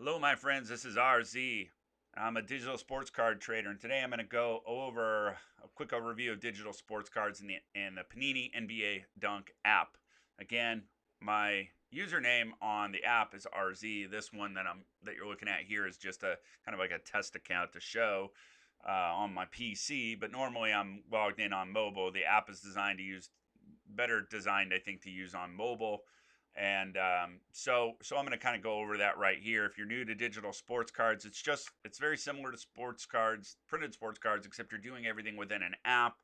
Hello, my friends. This is RZ. I'm a digital sports card trader, and today I'm going to go over a quick overview of digital sports cards in the Panini NBA Dunk app. Again, my username on the app is RZ. This one that you're looking at here is just a kind of like a test account to show on my PC. But normally I'm logged in on mobile. The app is designed to use better designed, I think, to use on mobile. And so I'm going to kind of go over that right here. If you're new to digital sports cards, it's very similar to sports cards, printed sports cards, except you're doing everything within an app.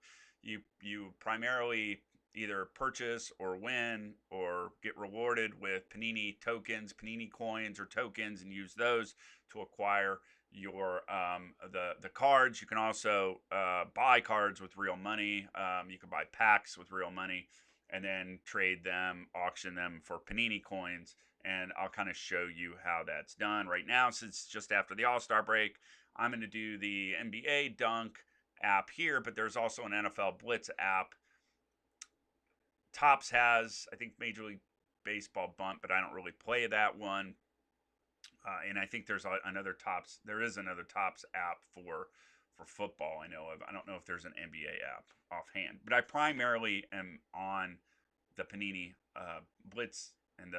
You primarily either purchase or win or get rewarded with Panini tokens, Panini coins or tokens, and use those to acquire your the cards. You can also buy cards with real money. You can buy packs with real money and then trade them, auction them for Panini coins. And I'll kind of show you how that's done. Right now, since just after the All-Star break, I'm going to do the NBA Dunk app here, but there's also an NFL Blitz app. Topps has, I think, Major League Baseball Bunt, but I don't really play that one. And I think there's another Topps. There is another Topps app for football I know of. I don't know if there's an NBA app offhand, but I primarily am on the Panini Blitz and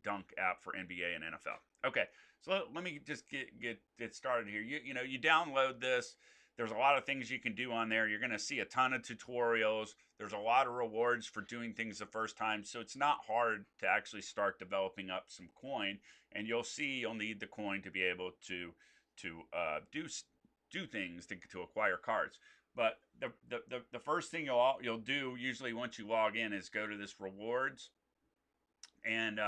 Dunk app for NBA and NFL. Okay, so let me just get started here. You download this. There's a lot of things you can do on there. You're going to see a ton of tutorials. There's a lot of rewards for doing things the first time, so it's not hard to actually start developing up some coin. And you'll see you'll need the coin to be able to do things to acquire cards. But the first thing you'll do usually once you log in is go to this rewards and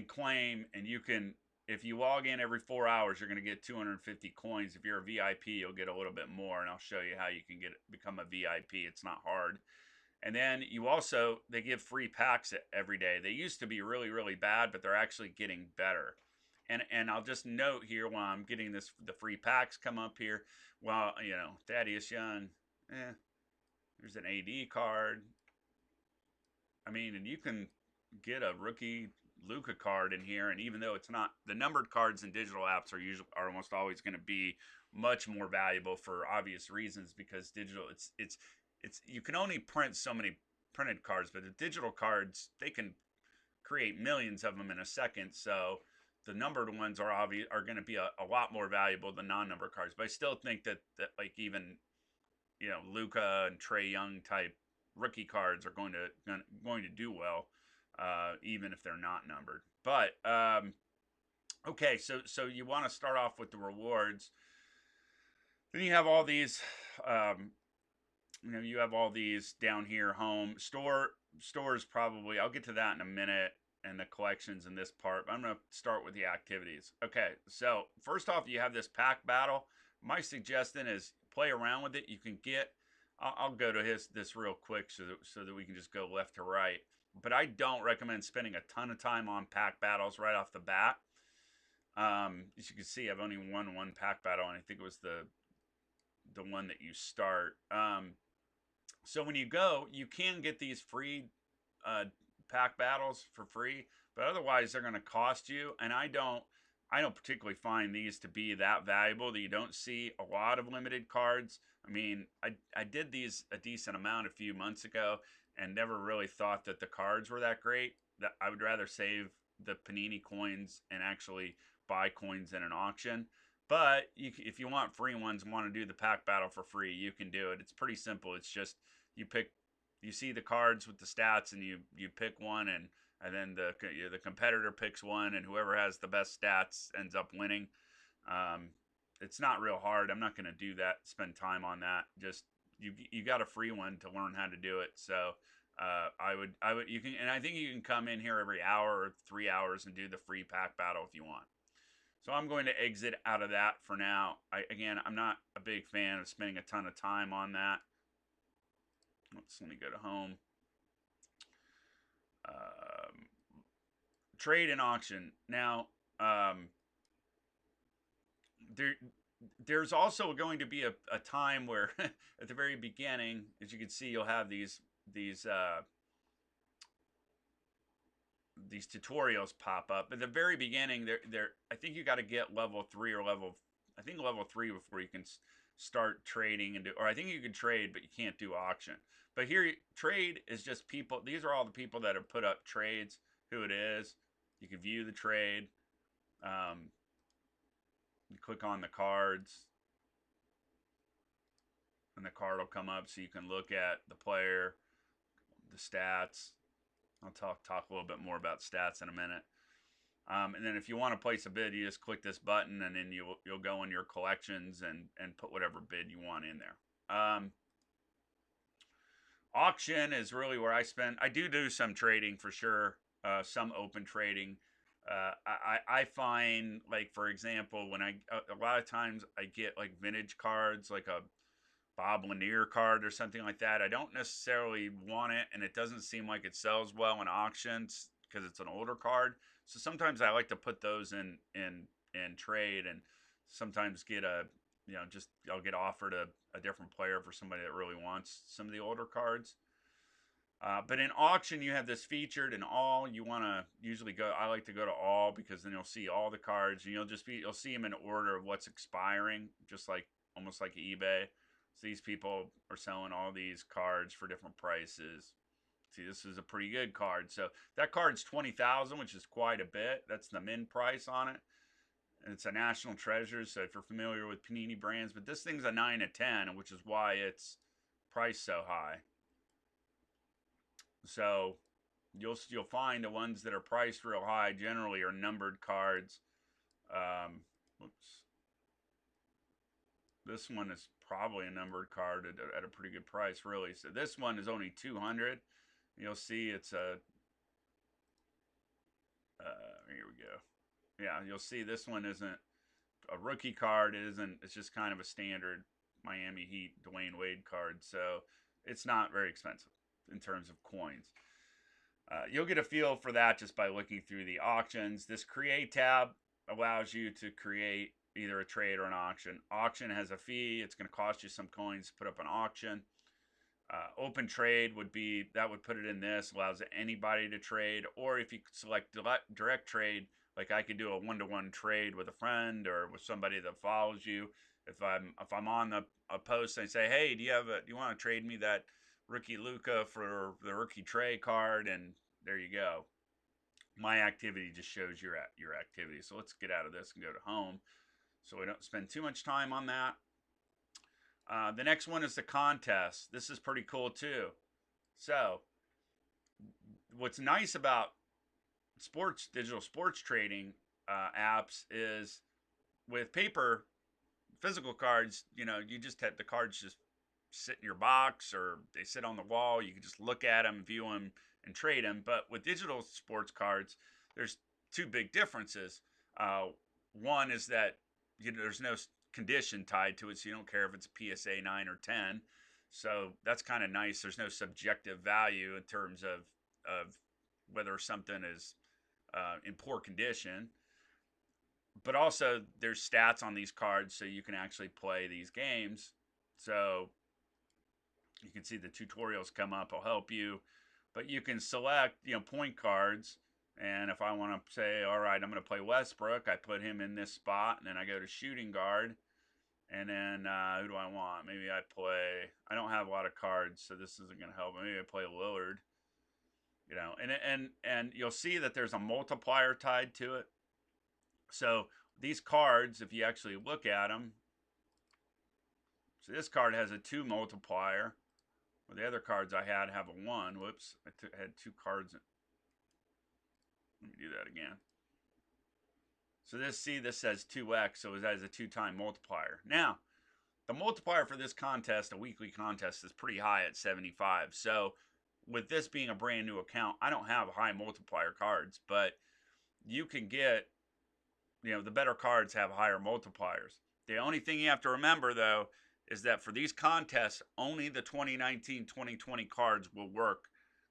claim, and you can, if you log in every 4 hours, you're going to get 250 coins. If you're a VIP, you'll get a little bit more, and I'll show you how you can become a VIP. It's not hard. And then they give free packs every day. They used to be really, really bad, but they're actually getting better. And I'll just note here while I'm getting the free packs come up here. Well, Thaddeus Young, there's an AD card. I mean, and you can get a rookie Luka card in here, and even though it's not, the numbered cards in digital apps are almost always going to be much more valuable for obvious reasons, because digital it's you can only print so many printed cards, but the digital cards, they can create millions of them in a second. So the numbered ones are going to be a lot more valuable than non-numbered cards. But I still think that like even Luka and Trae Young type rookie cards are going to do well, even if they're not numbered. But okay, so you want to start off with the rewards. Then you have all these. You have all these down here. Home stores probably. I'll get to that in a minute. And the collections in this part. But I'm going to start with the activities. Okay, so first off, you have this pack battle. My suggestion is play around with it. You can get, I'll go to this real quick so that we can just go left to right. But I don't recommend spending a ton of time on pack battles right off the bat. As you can see, I've only won one pack battle, and I think it was the one that you start. So when you go, you can get these free pack battles for free, but otherwise they're going to cost you. And I don't particularly find these to be that valuable. That you don't see a lot of limited cards. I mean, I did these a decent amount a few months ago and never really thought that the cards were that great. That I would rather save the Panini coins and actually buy coins in an auction. But if you want free ones and want to do the pack battle for free, you can do it. It's pretty simple. It's just you see the cards with the stats, and you pick one, and then the competitor picks one, and whoever has the best stats ends up winning. It's not real hard. I'm not going to do that. Spend time on that. Just you got a free one to learn how to do it. So you can, and I think you can come in here every hour or 3 hours and do the free pack battle if you want. So I'm going to exit out of that for now. I'm not a big fan of spending a ton of time on that. Let me go to home. Trade and auction. Now, there's also going to be a time where at the very beginning, as you can see, you'll have these these tutorials pop up. At the very beginning, I think you got to get level 3 or level 3 before you can start trading or I think you can trade, but you can't do auction. But here, trade is just people. These are all the people that have put up trades, who it is. You can view the trade. You click on the cards, and the card will come up so you can look at the player, the stats. I'll talk a little bit more about stats in a minute. And then if you want to place a bid, you just click this button, and then you'll go in your collections and put whatever bid you want in there. Auction is really where I do some trading for sure, some open trading. I find, like, for example, when a lot of times I get like vintage cards, like a Bob Lanier card or something like that. I don't necessarily want it, and it doesn't seem like it sells well in auctions because it's an older card. So sometimes I like to put those in trade, and sometimes get I'll get offered a different player for somebody that really wants some of the older cards. But in auction, you have this featured and all. You want to usually go. I like to go to all because then you'll see all the cards, and you'll see them in order of what's expiring, just like almost like eBay. So these people are selling all these cards for different prices. See, this is a pretty good card. So that card's $20,000, which is quite a bit. That's the min price on it. And it's a national treasure, so if you're familiar with Panini brands. But this thing's a 9 of 10, which is why it's priced so high. So you'll find the ones that are priced real high generally are numbered cards. This one is probably a numbered card at a pretty good price, really. So this one is only $200. You'll see it's a. Here we go. Yeah, you'll see this one isn't a rookie card. It's just kind of a standard Miami Heat Dwayne Wade card. So it's not very expensive in terms of coins. You'll get a feel for that just by looking through the auctions. This create tab allows you to create either a trade or an auction. Auction has a fee. It's going to cost you some coins to put up an auction. Open trade would put it in this, allows anybody to trade. Or if you select direct trade, like I could do a one-to-one trade with a friend or with somebody that follows you. If I'm on a post and I say, hey, do you want to trade me that rookie Luka for the rookie Trey card? And there you go. My activity just shows your activity. So let's get out of this and go to home, so we don't spend too much time on that. The next one is the contest. This is pretty cool too. So what's nice about digital sports trading apps is with physical cards, you just have the cards just sit in your box or they sit on the wall. You can just look at them, view them, and trade them. But with digital sports cards, there's two big differences. One is that there's no condition tied to it, so you don't care if it's a PSA 9 or 10. So that's kind of nice. There's no subjective value in terms of whether something is in poor condition. But also there's stats on these cards, so you can actually play these games. So you can see the tutorials come up, will help you. But you can select, point cards. And if I want to say, all right, I'm going to play Westbrook, I put him in this spot, and then I go to shooting guard. And then who do I want? Maybe I don't have a lot of cards, so this isn't going to help. Maybe I play Lillard. And you'll see that there's a multiplier tied to it. So these cards, if you actually look at them, so this card has a 2 multiplier. Well, the other cards I had have a 1. Whoops, I had 2 cards. Let me do that again. So this says 2x, so it has a 2-time multiplier. Now, the multiplier for this contest, a weekly contest, is pretty high at 75. So with this being a brand new account, I don't have high multiplier cards, but you can get, the better cards have higher multipliers. The only thing you have to remember, though, is that for these contests, only the 2019-2020 cards will work.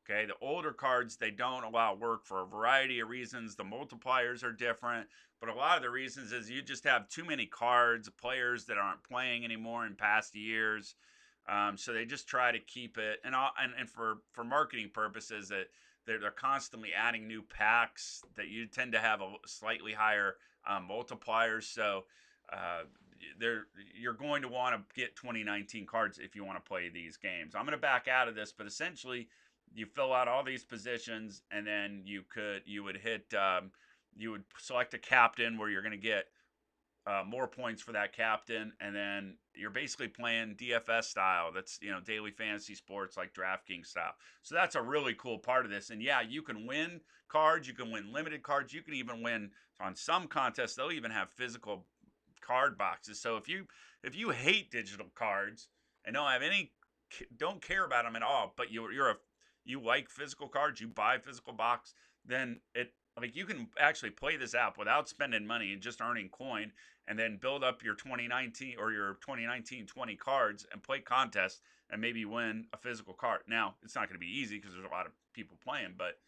Okay, the older cards, they don't allow work for a variety of reasons. The multipliers are different, but a lot of the reasons is you just have too many cards, players that aren't playing anymore in past years. So they just try to keep it, and for marketing purposes, that they're constantly adding new packs that you tend to have a slightly higher multipliers. So uh, you're going to want to get 2019 cards if you want to play these games. I'm going to back out of this, but essentially you fill out all these positions, and then you would hit you would select a captain where you're going to get more points for that captain, and then you're basically playing DFS style. That's, daily fantasy sports like DraftKings style. So that's a really cool part of this. And yeah, you can win cards, you can win limited cards, you can even win on some contests. They'll even have physical card boxes. So if you hate digital cards and don't care about them at all, but you like physical cards, you buy physical box, then you can actually play this app without spending money and just earning coin, and then build up your 2019 or your 2019 20 cards and play contests and maybe win a physical card. Now, it's not going to be easy because there's a lot of people playing, but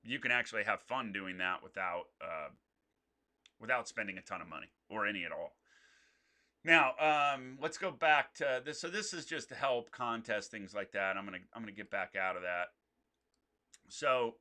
you can actually have fun doing that without spending a ton of money or any at all. Now, let's go back to this. So this is just to help contest, things like that. I'm gonna get back out of that. So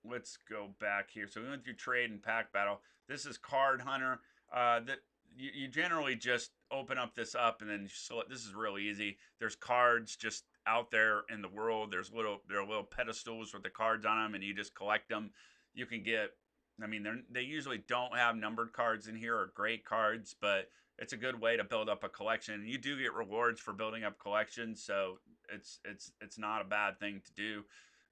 let's go back here. So we went through trade and pack battle. This is Card Hunter. That you generally just open up this up, and then this is really easy. There's cards just out there in the world. There are little pedestals with the cards on them, and you just collect them. You can get, they usually don't have numbered cards in here or great cards, but it's a good way to build up a collection. And you do get rewards for building up collections, so it's not a bad thing to do.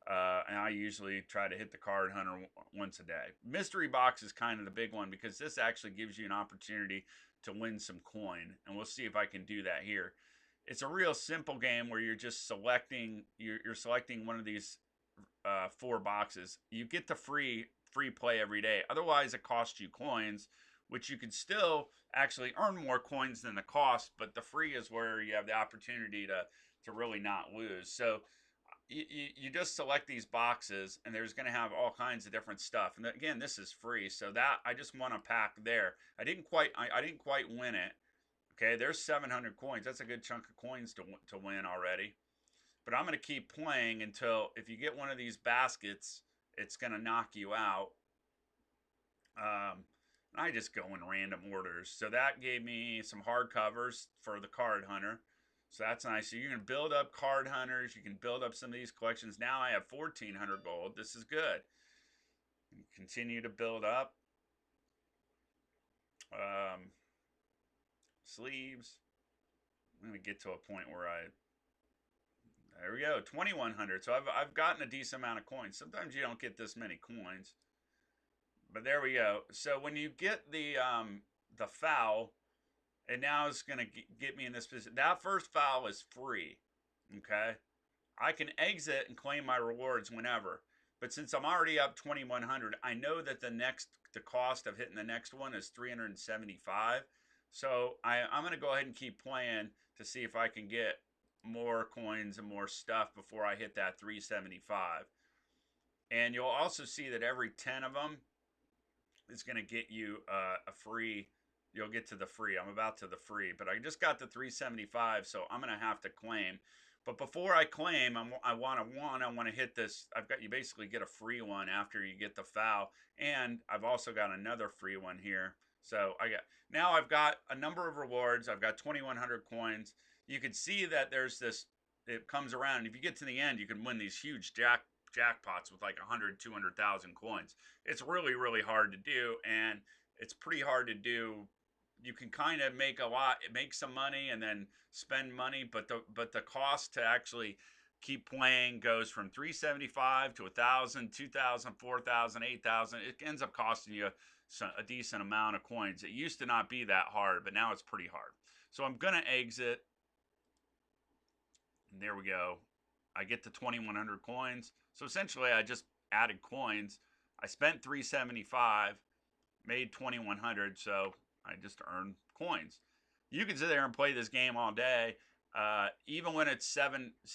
And I usually try to hit the Card Hunter once a day. Mystery Box is kind of the big one because this actually gives you an opportunity to win some coin, and we'll see if I can do that here. It's a real simple game where you're just selecting one of these 4 boxes. You get the free play every day. Otherwise, it costs you coins, which you can still actually earn more coins than the cost, but the free is where you have the opportunity to really not lose. So you just select these boxes, and there's going to have all kinds of different stuff. And again, this is free, so that I just want a pack there. I didn't quite win it. Okay, there's 700 coins. That's a good chunk of coins to win already. But I'm going to keep playing until, if you get one of these baskets, it's going to knock you out. I just go in random orders. So that gave me some hardcovers for the Card Hunter. So that's nice. So you can build up Card Hunters. You can build up some of these collections. Now I have 1,400 gold. This is good. Continue to build up. Sleeves. I'm going to get to a point where there we go, 2,100. So I've gotten a decent amount of coins. Sometimes you don't get this many coins, but there we go. So when you get the foul, and now it's going to get me in this position. That first foul is free, okay? I can exit and claim my rewards whenever. But since I'm already up 2,100, I know that the cost of hitting the next one is 375. So I'm going to go ahead and keep playing to see if I can get more coins and more stuff before I hit that 375. And you'll also see that every 10 of them is going to get you a free. You'll get to the free. I'm about to the free, but I just got the 375, so I'm going to have to claim. But before I claim, I want to hit this. You basically get a free one after you get the foul, and I've also got another free one here. So now I've got a number of rewards. I've got 2,100 coins. You can see that there's this, it comes around. If you get to the end, you can win these huge jackpots with like 100, 200,000 coins. It's really, really hard to do, and it's pretty hard to do. You can kind of make some money and then spend money, but the cost to actually keep playing goes from 375 to 1,000, 2,000, 4,000, 8,000. It ends up costing you a decent amount of coins. It used to not be that hard, but now it's pretty hard. So I'm going to exit. And there we go. I get to 2,100 coins. So essentially, I just added coins. I spent 375, made 2,100, so I just earned coins. You can sit there and play this game all day. Even when it's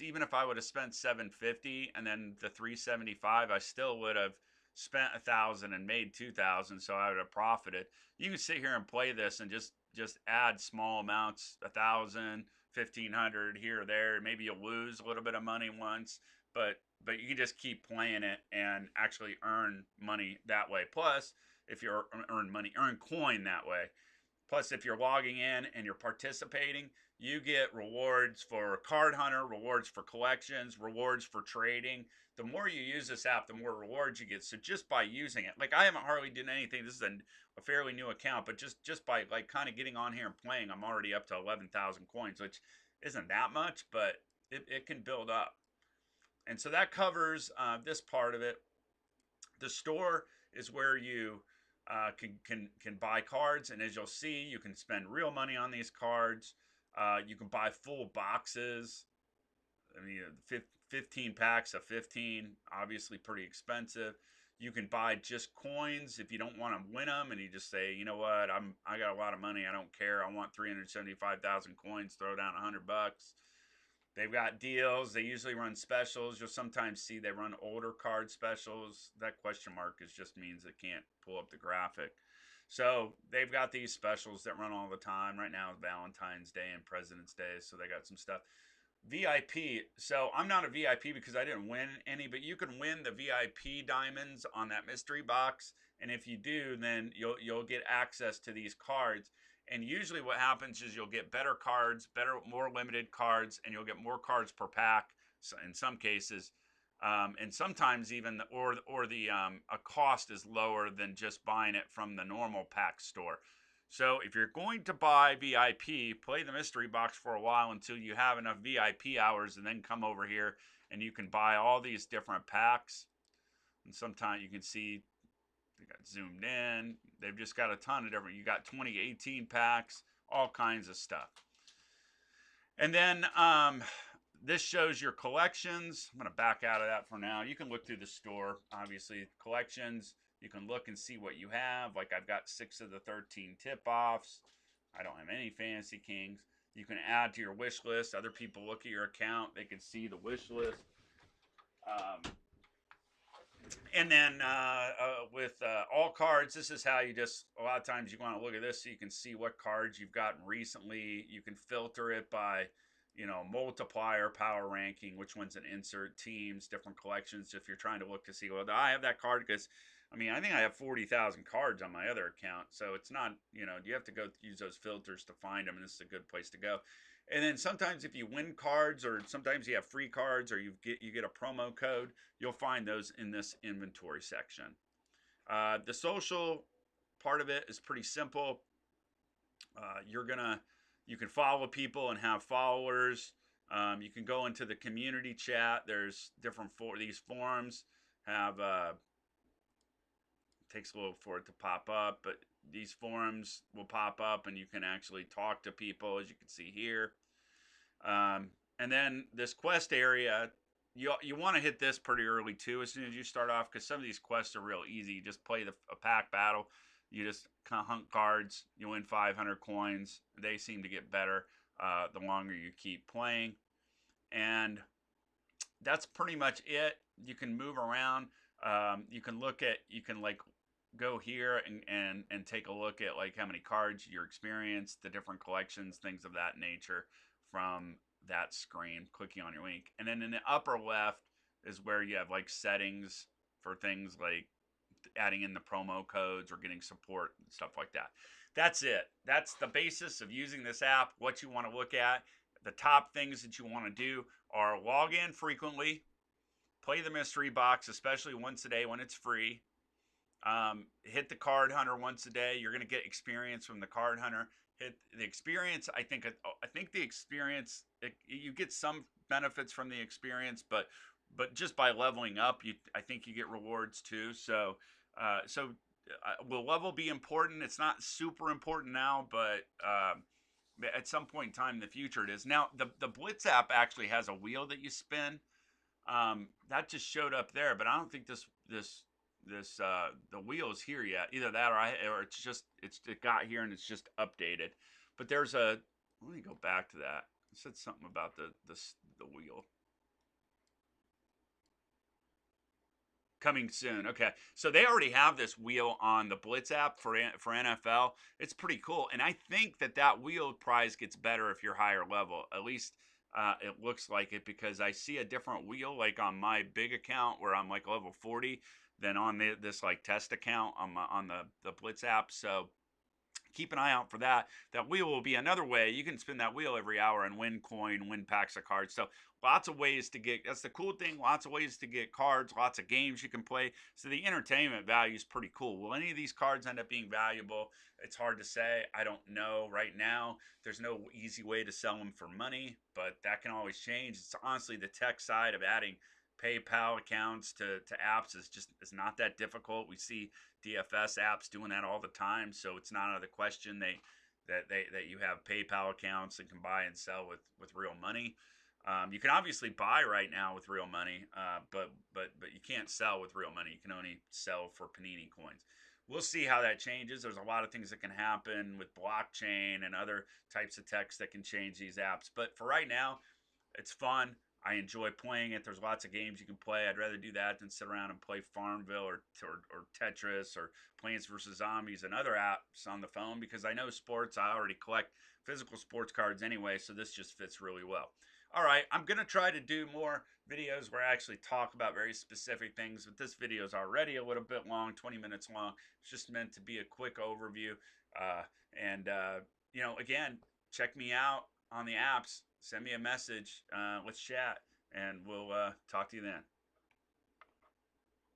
even if I would have spent 750 and then the 375, I still would have spent 1,000 and made 2,000, so I would have profited. You can sit here and play this and just add small amounts, 1,000, $1,500 here or there. Maybe you'll lose a little bit of money once, but you can just keep playing it and actually earn money that way. Plus, if you're earn coin that way. Plus, if you're logging in and you're participating, you get rewards for Card Hunter, rewards for collections, rewards for trading. The more you use this app, the more rewards you get. So just by using it, like I haven't hardly done anything. This is a fairly new account, but just by like kind of getting on here and playing, I'm already up to 11,000 coins, which isn't that much, but it can build up. And so that covers this part of it. The store is where you can buy cards, and as you'll see, you can spend real money on these cards. You can buy full boxes. I mean, 15 packs of 15, obviously pretty expensive. You can buy just coins if you don't want to win them, and you just say, you know what, I got a lot of money, I don't care, I want 375,000 coins, throw down $100. They've got deals. They usually run specials. You'll sometimes see they run older card specials. That question mark just means it can't pull up the graphic. So they've got these specials that run all the time. Right now is Valentine's Day and President's Day, so they got some stuff. VIP. So I'm not a VIP because I didn't win any, but you can win the VIP diamonds on that mystery box, and if you do, then you'll get access to these cards. And usually what happens is you'll get better cards, more limited cards, and you'll get more cards per pack in some cases. And sometimes even a cost is lower than just buying it from the normal pack store. So if you're going to buy VIP, play the mystery box for a while until you have enough VIP hours, and then come over here and you can buy all these different packs. And sometimes you can see they got zoomed in. They've just got a ton of different. You got 2018 packs, all kinds of stuff. And then this shows your collections. I'm going to back out of that for now. You can look through the store. Obviously, collections. You can look and see what you have. Like I've got 6 of the 13 tip-offs. I don't have any Fantasy Kings. You can add to your wish list. Other people look at your account. They can see the wish list. And then with all cards, this is how you just, a lot of times you want to look at this so you can see what cards you've gotten recently. You can filter it by, multiplier, power ranking, which one's an insert, teams, different collections. If you're trying to look to see, well, I have that card because, I think I have 40,000 cards on my other account. So it's not, you have to go use those filters to find them, and this is a good place to go. And then sometimes if you win cards, or sometimes you have free cards, or you get a promo code, you'll find those in this inventory section. The social part of it is pretty simple. You can follow people and have followers. You can go into the community chat. There's different these forums have takes a little for it to pop up, but these forums will pop up and you can actually talk to people, as you can see here. And then this quest area, you want to hit this pretty early too, as soon as you start off, because some of these quests are real easy. You just play a pack battle. You just hunt cards. You win 500 coins. They seem to get better the longer you keep playing. And that's pretty much it. You can move around. You can go here and take a look at like how many cards your experience, the different collections, things of that nature from that screen, clicking on your link. And then in the upper left is where you have like settings for things like adding in the promo codes or getting support and stuff like that. That's it. That's the basis of using this app. What you want to look at, the top things that you want to do are log in frequently, play the mystery box, especially once a day when it's free. Hit the card hunter once a day. You're going to get experience from the card hunter. Hit the experience. I think the experience, you get some benefits from the experience, but just by leveling up, I think you get rewards too. So will level be important? It's not super important now, but at some point in time in the future it is. Now the Blitz app actually has a wheel that you spin. That just showed up there, but I don't think the wheel is here yet. Either that or it got here and it's just updated. But there's let me go back to that. It said something about the wheel. Coming soon. Okay. So they already have this wheel on the Blitz app for NFL. It's pretty cool. And I think that wheel prize gets better if you're higher level. At least it looks like it, because I see a different wheel like on my big account where I'm like level 40 than on this like test account on the Blitz app. So keep an eye out for that. That wheel will be another way. You can spin that wheel every hour and win coin, win packs of cards. So lots of ways to get, that's the cool thing, lots of ways to get cards, lots of games you can play. So the entertainment value is pretty cool. Will any of these cards end up being valuable? It's hard to say. I don't know right now. There's no easy way to sell them for money, but that can always change. It's honestly the tech side of adding PayPal accounts to apps is not that difficult. We see DFS apps doing that all the time, so it's not out of the question that you have PayPal accounts and can buy and sell with real money. You can obviously buy right now with real money, but you can't sell with real money. You can only sell for Panini coins. We'll see how that changes. There's a lot of things that can happen with blockchain and other types of techs that can change these apps. But for right now, it's fun. I enjoy playing it. There's lots of games you can play. I'd rather do that than sit around and play Farmville or Tetris or Plants vs. Zombies and other apps on the phone, because I know sports. I already collect physical sports cards anyway, so this just fits really well. All right, I'm going to try to do more videos where I actually talk about very specific things, but this video is already a little bit long, 20 minutes long. It's just meant to be a quick overview. Again, check me out on the apps. Send me a message. Let's chat, and we'll talk to you then.